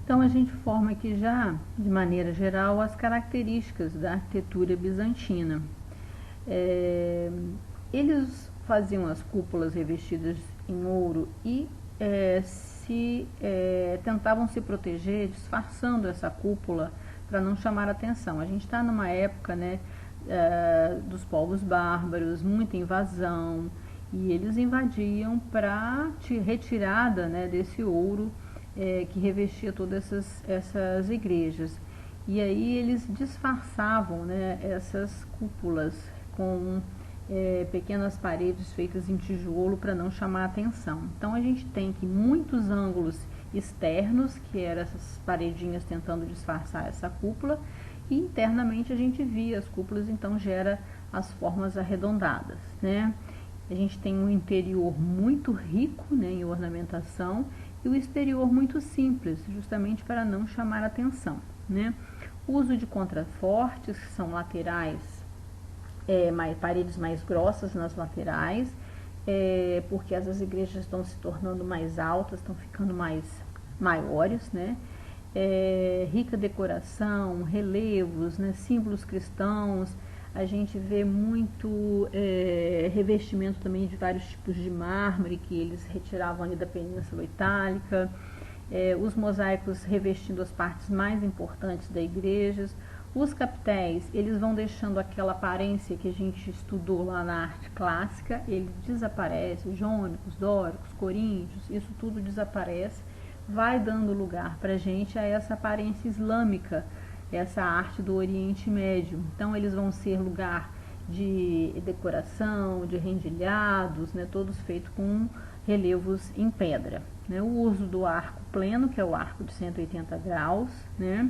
Então a gente forma aqui já, de maneira geral, as características da arquitetura bizantina. Eles faziam as cúpulas revestidas em ouro e tentavam se proteger disfarçando essa cúpula para não chamar atenção. A gente está numa época, né, dos povos bárbaros, muita invasão, e eles invadiam para retirada, né, desse ouro que revestia todas essas igrejas. E aí eles disfarçavam, né, essas cúpulas com pequenas paredes feitas em tijolo para não chamar a atenção. Então a gente tem que muitos ângulos externos, que eram essas paredinhas tentando disfarçar essa cúpula, e internamente a gente via as cúpulas, então gera as formas arredondadas, né? A gente tem um interior muito rico, né, em ornamentação, e o exterior muito simples, justamente para não chamar atenção, né? O uso de contrafortes, que são laterais, paredes mais grossas nas laterais, porque essas igrejas estão se tornando mais altas, estão ficando maiores, né? Rica decoração, relevos, né, símbolos cristãos. A gente vê muito revestimento também de vários tipos de mármore que eles retiravam ali da Península Itálica, os mosaicos revestindo as partes mais importantes da igreja. Os capitéis, eles vão deixando aquela aparência que a gente estudou lá na arte clássica, ele desaparece, jônicos, dóricos, coríntios, isso tudo desaparece, vai dando lugar para a gente a essa aparência islâmica, essa arte do Oriente Médio. Então eles vão ser lugar de decoração, de rendilhados, né, todos feitos com relevos em pedra, né? O uso do arco pleno, que é o arco de 180 graus, né?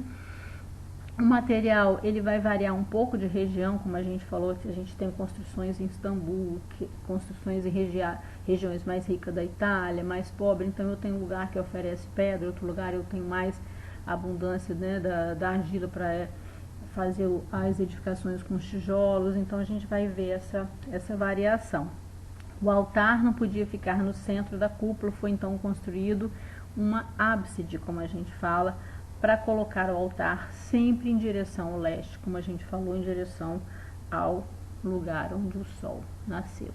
O material, ele vai variar um pouco de região, como a gente falou, que a gente tem construções em Istambul, construções em regiões mais ricas da Itália, mais pobres. Então eu tenho um lugar que oferece pedra, outro lugar eu tenho mais abundância, né, da argila para fazer as edificações com os tijolos. Então a gente vai ver essa variação. O altar não podia ficar no centro da cúpula, foi então construído uma ábside, como a gente fala, para colocar o altar sempre em direção ao leste, como a gente falou, em direção ao lugar onde o sol nascia.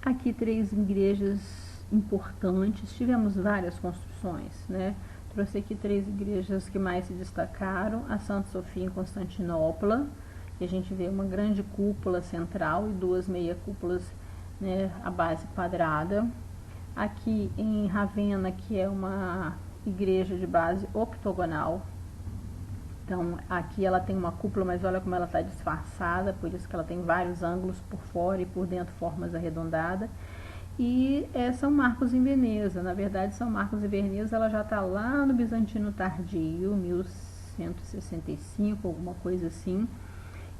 Aqui 3 igrejas importantes, tivemos várias construções, né? Trouxe aqui 3 igrejas que mais se destacaram: a Santa Sofia em Constantinopla, que a gente vê uma grande cúpula central e 2 meia cúpulas, né, a base quadrada. Aqui em Ravenna, que é uma igreja de base octogonal. Então aqui ela tem uma cúpula, mas olha como ela está disfarçada, por isso que ela tem vários ângulos por fora e por dentro formas arredondadas. E São Marcos em Veneza, na verdade São Marcos em Veneza ela já está lá no Bizantino Tardio, 1165, alguma coisa assim.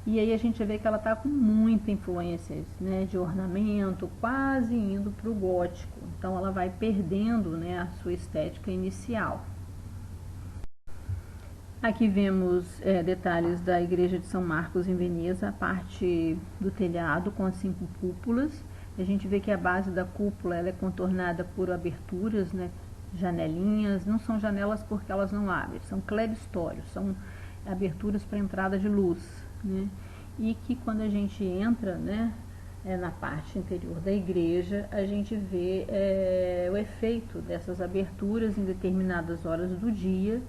E aí a gente vê que ela está com muita influência, né, de ornamento, quase indo para o gótico. Então ela vai perdendo, né, a sua estética inicial. Aqui vemos detalhes da igreja de São Marcos em Veneza, a parte do telhado com as 5 cúpulas. A gente vê que a base da cúpula ela é contornada por aberturas, né, janelinhas. Não são janelas porque elas não abrem, são cleristórios, são aberturas para entrada de luz, né? E que quando a gente entra, né, na parte interior da igreja, a gente vê o efeito dessas aberturas em determinadas horas do dia,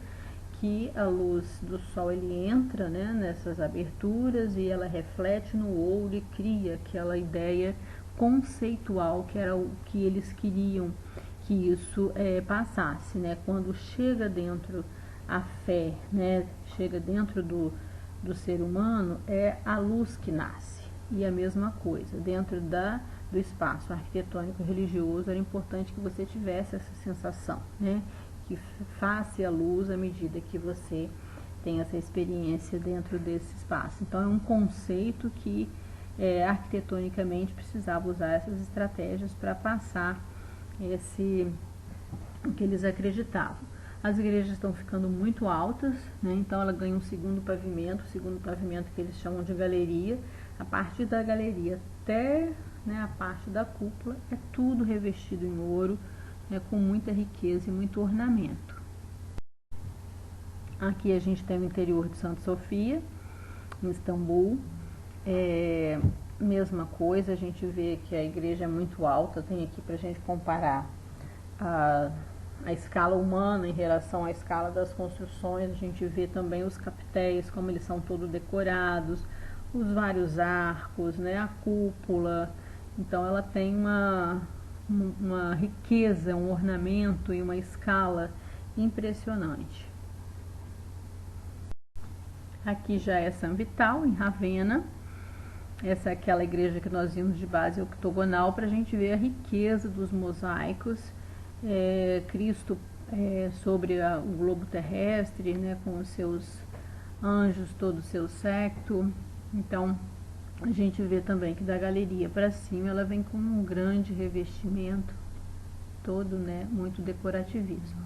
que a luz do sol ele entra, né, nessas aberturas e ela reflete no ouro e cria aquela ideia conceitual que era o que eles queriam que isso passasse, né? Quando chega dentro a fé, né, chega dentro do ser humano, é a luz que nasce. E a mesma coisa, dentro do espaço arquitetônico religioso, era importante que você tivesse essa sensação, né, que faça a luz à medida que você tem essa experiência dentro desse espaço. Então é um conceito que arquitetonicamente precisava usar essas estratégias para passar o que eles acreditavam. As igrejas estão ficando muito altas, né? Então ela ganha um segundo pavimento que eles chamam de galeria. A partir da galeria até, né, a parte da cúpula é tudo revestido em ouro, com muita riqueza e muito ornamento. Aqui a gente tem o interior de Santa Sofia, em Istambul. Mesma coisa, a gente vê que a igreja é muito alta, tem aqui para a gente comparar a escala humana em relação à escala das construções. A gente vê também os capitéis, como eles são todos decorados, os vários arcos, né, a cúpula. Então ela tem uma riqueza, um ornamento e uma escala impressionante. Aqui já é San Vital, em Ravenna. Essa é aquela igreja que nós vimos de base octogonal, para a gente ver a riqueza dos mosaicos. Cristo sobre o globo terrestre, né, com os seus anjos, todo o seu séquito. Então, a gente vê também que da galeria para cima ela vem com um grande revestimento, todo, né, muito decorativismo.